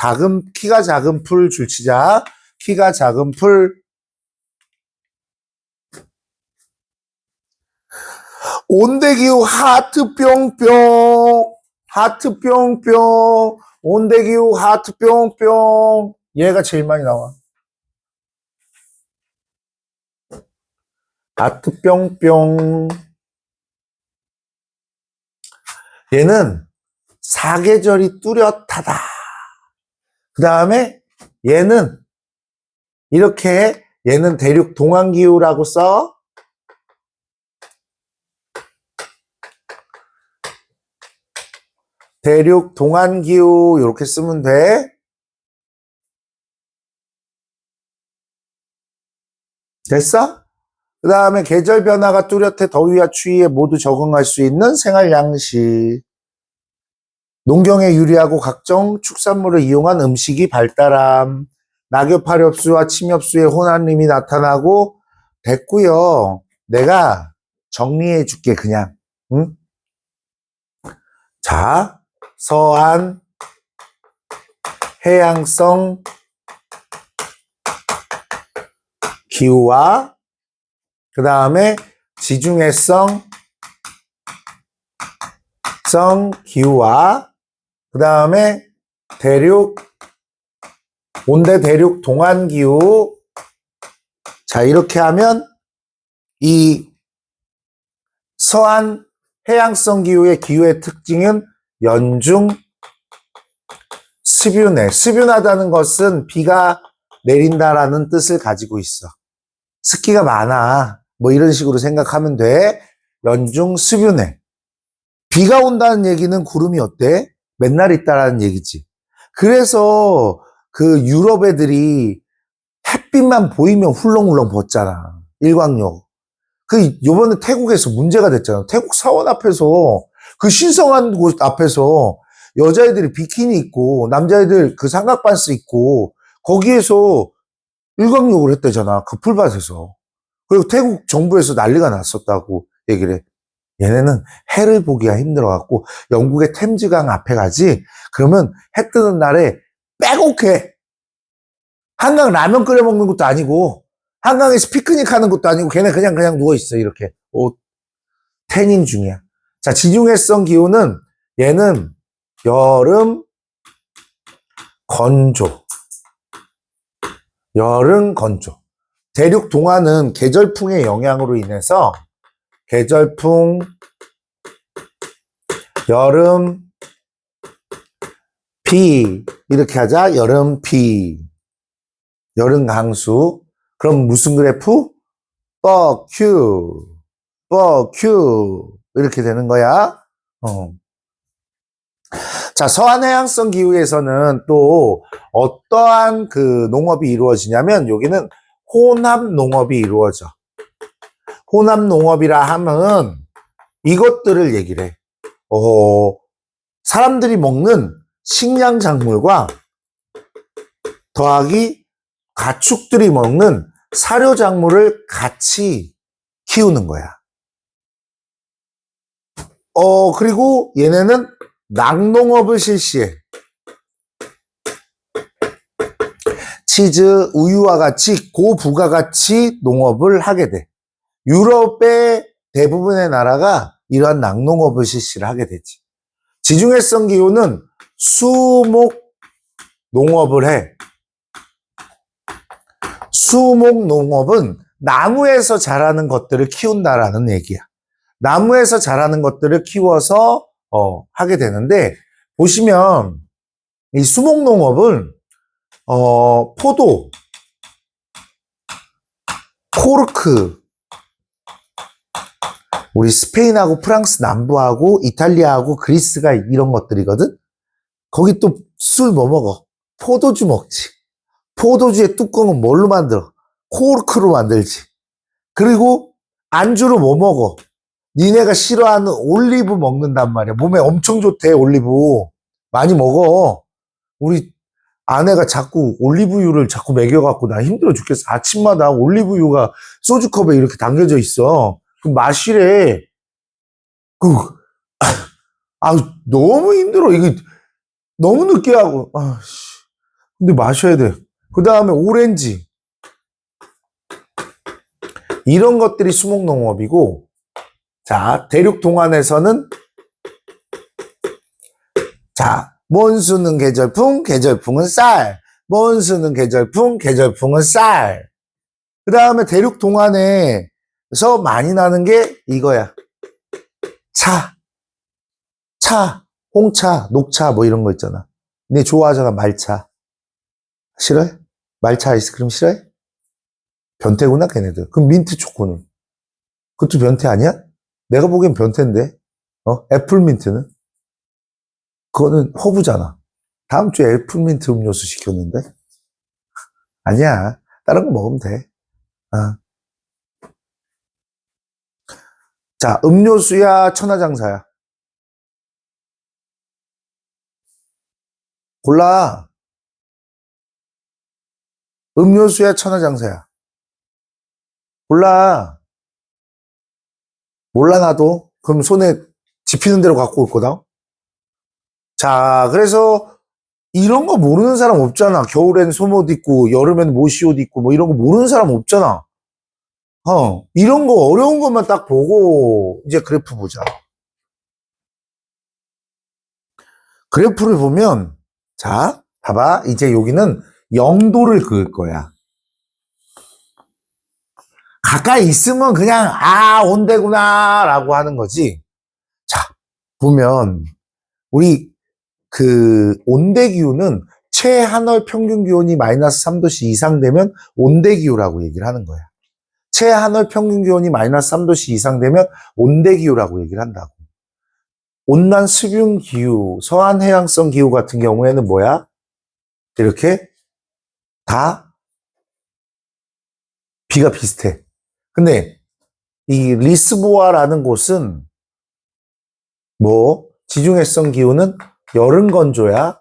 키가 작은 풀 줄치자. 키가 작은 풀. 온대기후 하트 뿅뿅. 하트 뿅뿅. 온대기후 하트 뿅뿅. 얘가 제일 많이 나와. 하트 뿅뿅. 얘는 사계절이 뚜렷하다. 그 다음에 얘는 얘는 대륙 동안기후라고 써. 대륙 동안기후 이렇게 쓰면 돼. 됐어? 그 다음에 계절 변화가 뚜렷해 더위와 추위에 모두 적응할 수 있는 생활 양식. 농경에 유리하고 각종 축산물을 이용한 음식이 발달함. 낙엽, 화렵수와 침엽수의 혼합림이 나타나고 됐고요. 내가 정리해 줄게 그냥. 응? 자, 서안 해양성 기후와 그 다음에 지중해성 기후와 그 다음에 온대 대륙 동안 기후. 자, 이렇게 하면 이 서안 해양성 기후의 특징은 연중 습윤해. 습윤하다는 것은 비가 내린다라는 뜻을 가지고 있어. 습기가 많아. 뭐 이런 식으로 생각하면 돼. 연중 습윤해. 비가 온다는 얘기는 구름이 어때? 맨날 있다라는 얘기지. 그래서 그 유럽 애들이 햇빛만 보이면 훌렁훌렁 벗잖아. 일광욕. 요번에 태국에서 문제가 됐잖아. 태국 사원 앞에서, 그 신성한 곳 앞에서 여자애들이 비키니 입고, 남자애들 그 삼각반스 입고, 거기에서 일광욕을 했대잖아. 그 풀밭에서. 그리고 태국 정부에서 난리가 났었다고 얘기를 해. 얘네는 해를 보기가 힘들어갖고, 영국의 템즈강 앞에 가지, 그러면 해 뜨는 날에 빼곡해. 한강 라면 끓여 먹는 것도 아니고, 한강에서 피크닉 하는 것도 아니고, 걔네 그냥 누워있어, 이렇게. 태닝 중이야. 자, 지중해성 기후는, 얘는 여름 건조. 여름 건조. 대륙 동안은 계절풍의 영향으로 인해서, 계절풍, 여름, 비, 이렇게 하자. 여름, 비. 여름 강수. 그럼 무슨 그래프? q 이렇게 되는 거야. 자, 서안해양성 기후에서는 또 어떠한 그 농업이 이루어지냐면 여기는 혼합 농업이 이루어져. 혼합 농업이라 하면 이것들을 얘기를 해. 사람들이 먹는 식량 작물과 더하기 가축들이 먹는 사료 작물을 같이 키우는 거야. 그리고 얘네는 낙농업을 실시해. 치즈, 우유와 같이 고부가가치 농업을 하게 돼. 유럽의 대부분의 나라가 이러한 낙농업을 실시를 하게 되지. 지중해성 기후는 수목 농업을 해. 수목 농업은 나무에서 자라는 것들을 키운다라는 얘기야. 나무에서 자라는 것들을 키워서 하게 되는데, 보시면 이 수목 농업은 포도, 코르크, 우리 스페인하고 프랑스 남부하고 이탈리아하고 그리스가 이런 것들이거든. 거기 또 술 뭐 먹어? 포도주 먹지. 포도주의 뚜껑은 뭘로 만들어? 코르크로 만들지. 그리고 안주로 뭐 먹어? 니네가 싫어하는 올리브 먹는단 말이야. 몸에 엄청 좋대, 올리브. 많이 먹어. 우리 아내가 자꾸 올리브유를 자꾸 먹여갖고 나 힘들어 죽겠어. 아침마다 올리브유가 소주컵에 이렇게 담겨져 있어. 그 마시래. 너무 힘들어. 이게 너무 느끼하고. 근데 마셔야 돼. 그 다음에 오렌지. 이런 것들이 수목농업이고, 자, 대륙 동안에서는, 자, 몬수는 계절풍, 계절풍은 쌀. 몬수는 계절풍, 계절풍은 쌀. 그 다음에 대륙 동안에서 많이 나는 게 이거야. 차, 홍차, 녹차 뭐 이런 거 있잖아. 네 좋아하잖아, 말차. 싫어해? 말차 아이스크림 싫어해? 변태구나, 걔네들. 그럼 민트 초코는? 그것도 변태 아니야? 내가 보기엔 변태인데. 애플민트는? 그거는 허브잖아. 다음 주에 애플민트 음료수 시켰는데? 아니야. 다른 거 먹으면 돼. 아. 자, 음료수야, 천하장사야. 골라. 음료수야, 천하장사야. 골라. 몰라, 나도. 그럼 손에 집히는 대로 갖고 올 거다. 자, 그래서 이런 거 모르는 사람 없잖아. 겨울엔 속옷 입고, 여름엔 모시옷 입고, 뭐 이런 거 모르는 사람 없잖아. 이런 거 어려운 것만 딱 보고, 이제 그래프 보자. 그래프를 보면, 자, 봐봐. 이제 여기는 0도를 그을 거야. 가까이 있으면 그냥, 온대구나, 라고 하는 거지. 자, 보면, 우리 온대 기후는 최한월 평균 기온이 마이너스 3도씨 이상 되면 온대 기후라고 얘기를 하는 거야. 최한월 평균 기온이 마이너스 3도씨 이상 되면 온대 기후라고 얘기를 한다고. 온난 수균 기후, 서한 해양성 기후 같은 경우에는 뭐야? 이렇게 다 비가 비슷해. 근데 이 리스보아라는 곳은 지중해성 기후는 여름 건조야.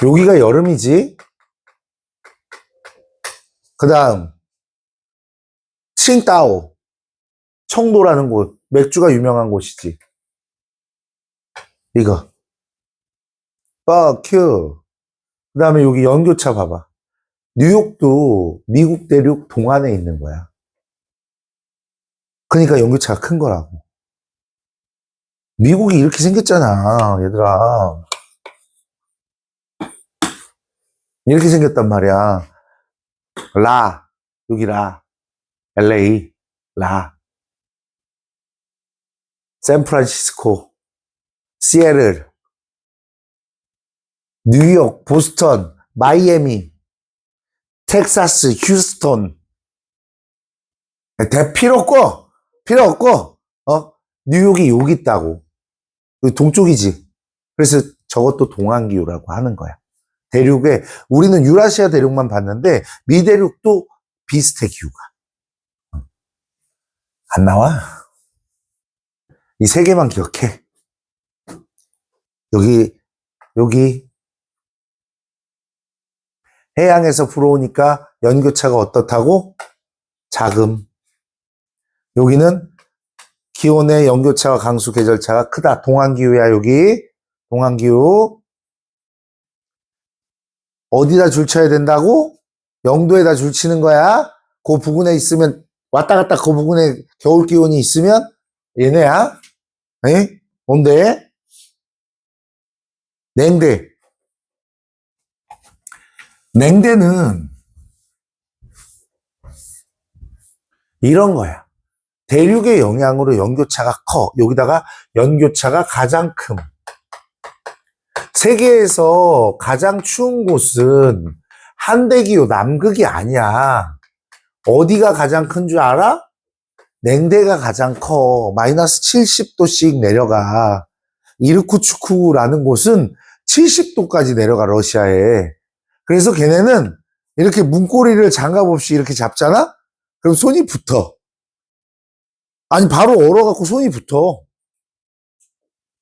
여기가 여름이지. 그 다음 칭따오, 청도라는 곳, 맥주가 유명한 곳이지. 이거 큐. 그 다음에 여기 연교차 봐봐. 뉴욕도 미국 대륙 동안에 있는 거야. 그러니까 연교차가 큰 거라고. 미국이 이렇게 생겼잖아, 얘들아. 이렇게 생겼단 말이야. 여기 LA, 샌프란시스코, 시애틀, 뉴욕, 보스턴, 마이애미, 텍사스, 휴스턴. 필요 없고, 뉴욕이 여기 있다고. 동쪽이지. 그래서 저것도 동안기후라고 하는 거야. 대륙에, 우리는 유라시아 대륙만 봤는데, 미대륙도 비슷해, 기후가. 안 나와? 이 세 개만 기억해. 여기, 해양에서 불어오니까 연교차가 어떻다고? 자금. 여기는 기온의 연교차와 강수 계절차가 크다. 동안기후야, 여기. 동안기후. 어디다 줄 쳐야 된다고? 영도에다 줄 치는 거야. 그 부근에 있으면, 왔다 갔다 그 부근에 겨울 기온이 있으면, 얘네야. 뭔데? 냉대. 냉대는 이런 거야. 대륙의 영향으로 연교차가 커. 여기다가 연교차가 가장 큼. 세계에서 가장 추운 곳은 한대기후 남극이 아니야. 어디가 가장 큰 줄 알아? 냉대가 가장 커. 마이너스 70도씩 내려가. 이르쿠츠크라는 곳은 70도까지 내려가, 러시아에. 그래서 걔네는 이렇게 문고리를 장갑 없이 이렇게 잡잖아? 그럼 손이 붙어. 아니, 바로 얼어갖고 손이 붙어.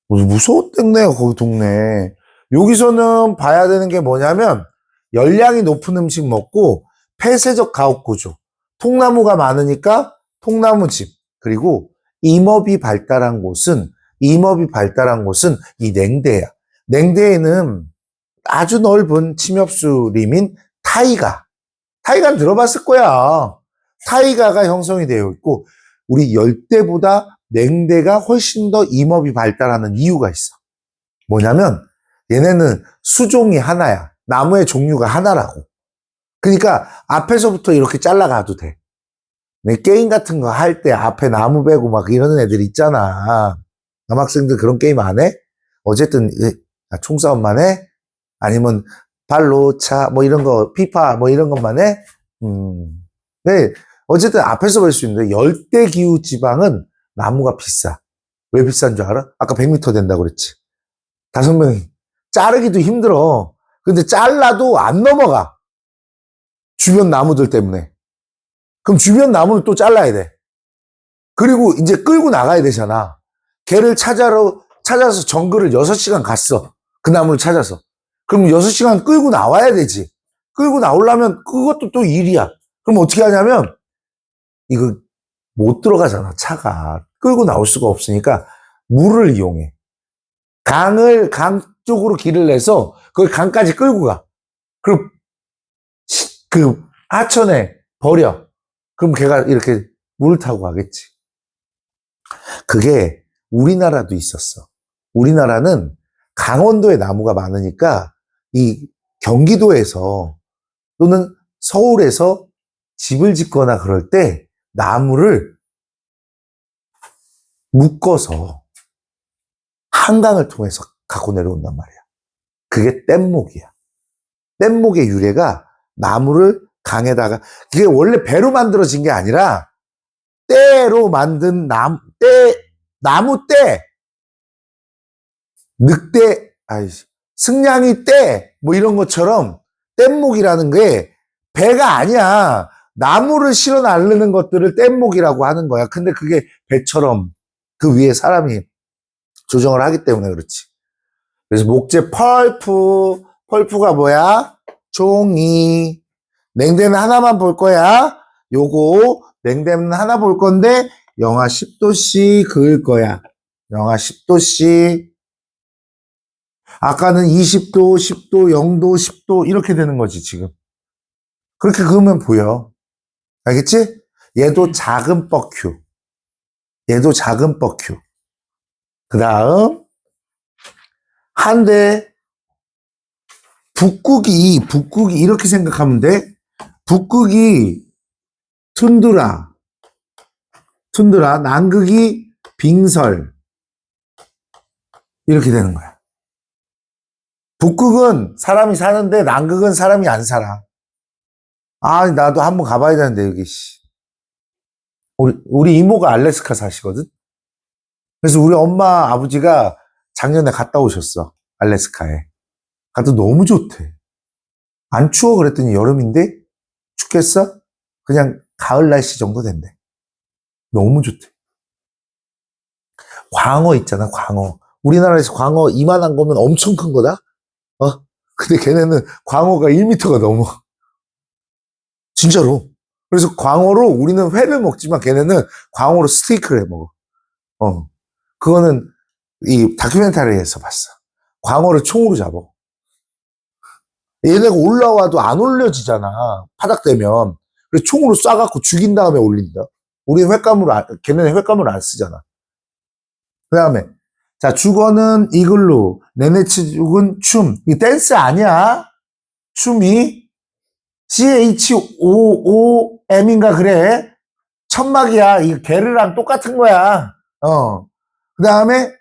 무서웠댔네, 거기 동네. 여기서는 봐야 되는 게 뭐냐면, 열량이 높은 음식 먹고, 폐쇄적 가옥 구조. 통나무가 많으니까 통나무집. 그리고 임업이 발달한 곳은 이 냉대야. 냉대에는 아주 넓은 침엽수림인 타이가는 들어봤을 거야. 타이가가 형성이 되어 있고, 우리 열대보다 냉대가 훨씬 더 임업이 발달하는 이유가 있어. 뭐냐면 얘네는 수종이 하나야. 나무의 종류가 하나라고. 그러니까 앞에서부터 이렇게 잘라가도 돼. 게임 같은 거 할 때 앞에 나무 베고 막 이러는 애들 있잖아. 남학생들 그런 게임 안 해? 어쨌든 총싸움만 해? 아니면 발로 차 뭐 이런 거 피파 뭐 이런 것만 해? 네. 어쨌든 앞에서 볼 수 있는데 열대 기후 지방은 나무가 비싸. 왜 비싼 줄 알아? 아까 100m 된다고 그랬지. 5명이. 자르기도 힘들어. 근데 잘라도 안 넘어가. 주변 나무들 때문에. 그럼 주변 나무를 또 잘라야 돼. 그리고 이제 끌고 나가야 되잖아. 걔를 찾아서 정글을 6시간 갔어. 그 나무를 찾아서. 그럼 6시간 끌고 나와야 되지. 끌고 나오려면 그것도 또 일이야. 그럼 어떻게 하냐면 이거 못 들어가잖아, 차가. 끌고 나올 수가 없으니까 물을 이용해. 강 쪽으로 길을 내서 그걸 강까지 끌고 가. 그럼 그 하천에 버려. 그럼 걔가 이렇게 물을 타고 가겠지. 그게 우리나라도 있었어. 우리나라는 강원도에 나무가 많으니까 이 경기도에서 또는 서울에서 집을 짓거나 그럴 때 나무를 묶어서 한강을 통해서 갖고 내려온단 말이야. 그게 뗏목이야. 뗏목의 유래가 나무를 강에다가, 그게 원래 배로 만들어진 게 아니라 떼로 만든 나무 떼, 늑대, 승냥이 떼, 뭐 이런 것처럼 뗏목이라는 게 배가 아니야. 나무를 실어 나르는 것들을 뗏목이라고 하는 거야. 근데 그게 배처럼 그 위에 사람이 조정을 하기 때문에 그렇지. 그래서 목재 펄프가 뭐야? 종이. 냉대는 하나만 볼 거야. 요거 냉대는 하나 볼 건데 영하 10도씨 그을 거야. 영하 10도씨. 아까는 20도, 10도, 0도, 10도 이렇게 되는 거지 지금. 그렇게 그으면 보여. 알겠지? 얘도 작은 뻑큐. 얘도 작은 뻑큐. 그 다음 한대 북극이 이렇게 생각하면 돼. 북극이 툰드라, 남극이 빙설 이렇게 되는 거야. 북극은 사람이 사는데 남극은 사람이 안 살아. 나도 한번 가봐야 되는데 여기. 우리 이모가 알래스카 사시거든. 그래서 우리 엄마 아버지가 작년에 갔다 오셨어. 알래스카에. 가도 너무 좋대. 안 추워 그랬더니 여름인데 춥겠어? 그냥 가을 날씨 정도 된대. 너무 좋대. 광어 있잖아, 광어. 우리나라에서 광어 이만한 거면 엄청 큰 거다? 근데 걔네는 광어가 1m가 넘어. 진짜로. 그래서 광어로 우리는 회를 먹지만 걔네는 광어로 스테이크를 해 먹어. 그거는 이 다큐멘터리에서 봤어. 광어를 총으로 잡아. 얘네가 올라와도 안 올려지잖아. 파닥되면. 그래서 총으로 쏴갖고 죽인 다음에 올린다. 우리는 걔네는 횟감을 안 쓰잖아. 그 다음에, 자, 주거는 이글루, 네네치죽은 춤. 이 댄스 아니야? 춤이? CHOOM인가 그래? 천막이야. 이 게르랑 똑같은 거야. 그 다음에,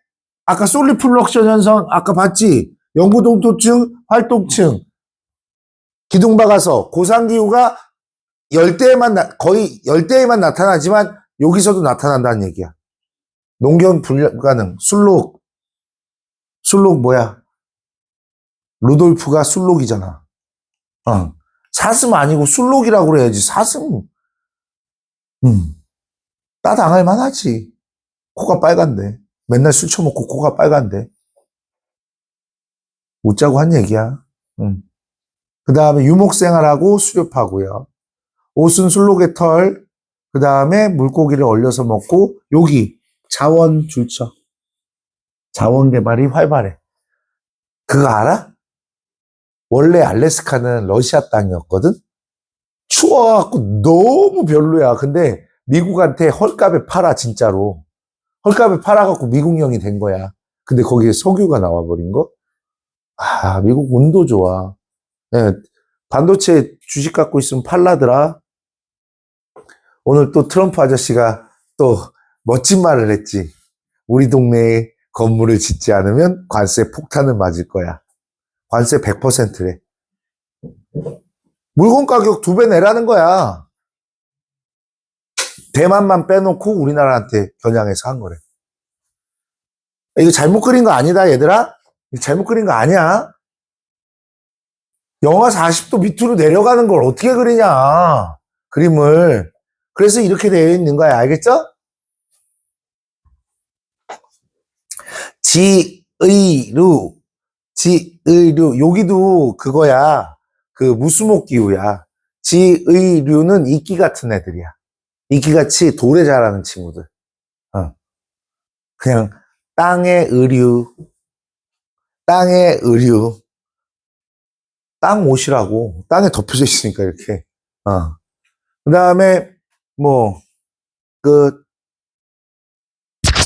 아까 솔리플럭션 현상, 아까 봤지? 영구동토층, 활동층, 기둥박아서, 고산기후가 거의 열대에만 나타나지만, 여기서도 나타난다는 얘기야. 농경 불가능, 술록 뭐야? 루돌프가 술록이잖아. 사슴 아니고 술록이라고 그래야지. 사슴. 따당할 만하지. 코가 빨간데. 맨날 술 처먹고 코가 빨간데. 웃자고 한 얘기야. 그 다음에 유목생활하고 수렵하고요. 옷은 술록의 털. 그 다음에 물고기를 얼려서 먹고, 여기 자원 줄쳐. 자원 개발이 활발해. 그거 알아? 원래 알래스카는 러시아 땅이었거든? 추워갖고 너무 별로야. 근데 미국한테 헐값에 팔아, 진짜로. 헐값에 팔아갖고 미국령이 된 거야. 근데 거기에 석유가 나와버린 거? 미국 운도 좋아. 네, 반도체 주식 갖고 있으면 팔라더라. 오늘 또 트럼프 아저씨가 또 멋진 말을 했지. 우리 동네에 건물을 짓지 않으면 관세 폭탄을 맞을 거야. 관세 100%래. 물건 가격 2배 내라는 거야. 대만만 빼놓고 우리나라한테 겨냥해서 한 거래. 이거 잘못 그린 거 아니다, 얘들아? 이거 잘못 그린 거 아니야? 영하 40도 밑으로 내려가는 걸 어떻게 그리냐, 그림을. 그래서 이렇게 되어 있는 거야, 알겠죠? 지의루, 지의류, 여기도 그거야. 그 무수목 기후야. 지의류는 이끼 같은 애들이야. 이끼같이 돌에 자라는 친구들. 어. 그냥 땅의 의류, 땅의 의류, 땅 옷이라고. 땅에 덮여져 있으니까 이렇게. 그 다음에 뭐,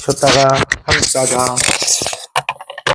쉬었다가 한국 사자.